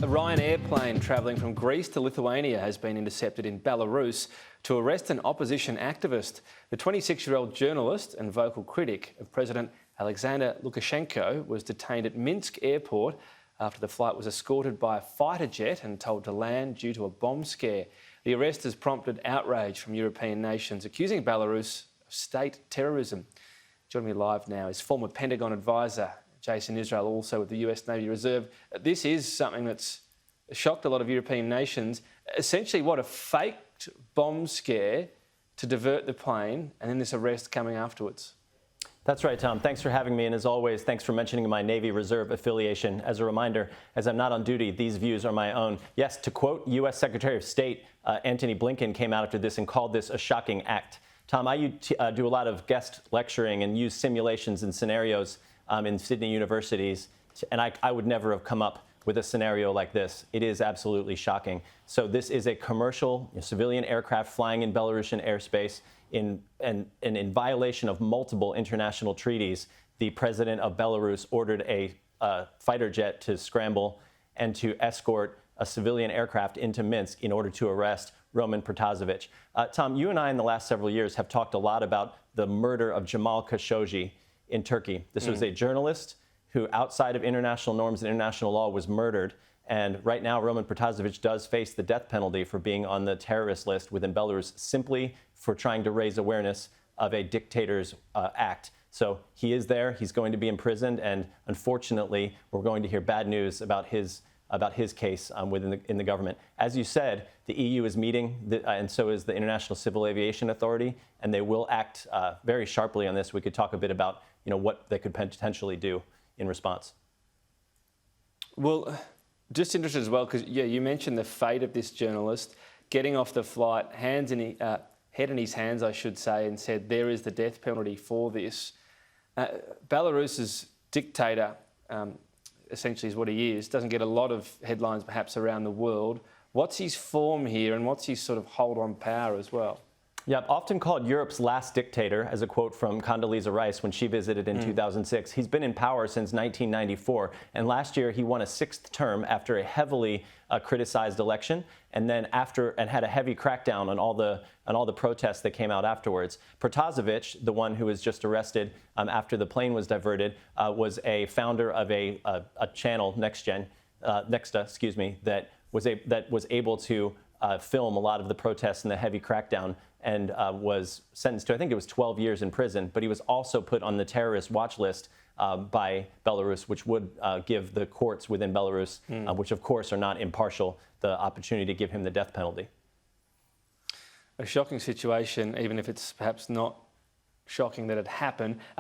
Ryanair plane travelling from Greece to Lithuania has been intercepted in Belarus to arrest an opposition activist. The 26-year-old journalist and vocal critic of President Alexander Lukashenko was detained at Minsk airport after the flight was escorted by a fighter jet and told to land due to a bomb scare. The arrest has prompted outrage from European nations accusing Belarus of state terrorism. Joining me live now is former Pentagon advisor Jason Israel, also with the US Navy Reserve. This is something that's shocked a lot of European nations. Essentially, what, a faked bomb scare to divert the plane and then this arrest coming afterwards? That's right, Tom. Thanks for having me. And as always, thanks for mentioning my Navy Reserve affiliation. As a reminder, as I'm not on duty, these views are my own. Yes, to quote U.S. Secretary of State Antony Blinken came out after this and called this a shocking act. Tom, I do a lot of guest lecturing and use simulations and scenarios in Sydney universities, and I would never have come up with a scenario like this. It is absolutely shocking. So this is a commercial civilian aircraft flying in Belarusian airspace in violation of multiple international treaties. The president of Belarus ordered a fighter jet to scramble and to escort a civilian aircraft into Minsk in order to arrest Roman Protasevich. Tom, you and I in the last several years have talked a lot about the murder of Jamal Khashoggi in Turkey. This was a journalist who, outside of international norms and international law, was murdered. And right now, Roman Protasevich does face the death penalty for being on the terrorist list within Belarus, simply for trying to raise awareness of a dictator's act. So he is there. He's going to be imprisoned. And unfortunately, we're going to hear bad news about his case in the government. As you said, the EU is meeting, and so is the International Civil Aviation Authority, and they will act very sharply on this. We could talk a bit about what they could potentially do in response. Well, just interested as well, because you mentioned the fate of this journalist getting off the flight, head in his hands, I should say, and said there is the death penalty for this. Belarus's dictator, essentially is what he is, doesn't get a lot of headlines perhaps around the world. What's his form here and what's his sort of hold on power as well? Yeah, often called Europe's last dictator, as a quote from Condoleezza Rice when she visited in 2006. He's been in power since 1994, and last year he won a sixth term after a heavily criticized election, and then had a heavy crackdown on all the protests that came out afterwards. Protasevich, the one who was just arrested after the plane was diverted, was a founder of a channel, Nexta, that was able to film a lot of the protests and the heavy crackdown, and was sentenced to, I think it was 12 years in prison, but he was also put on the terrorist watch list by Belarus, which would give the courts within Belarus, which of course are not impartial, the opportunity to give him the death penalty. A shocking situation, even if it's perhaps not shocking that it happened.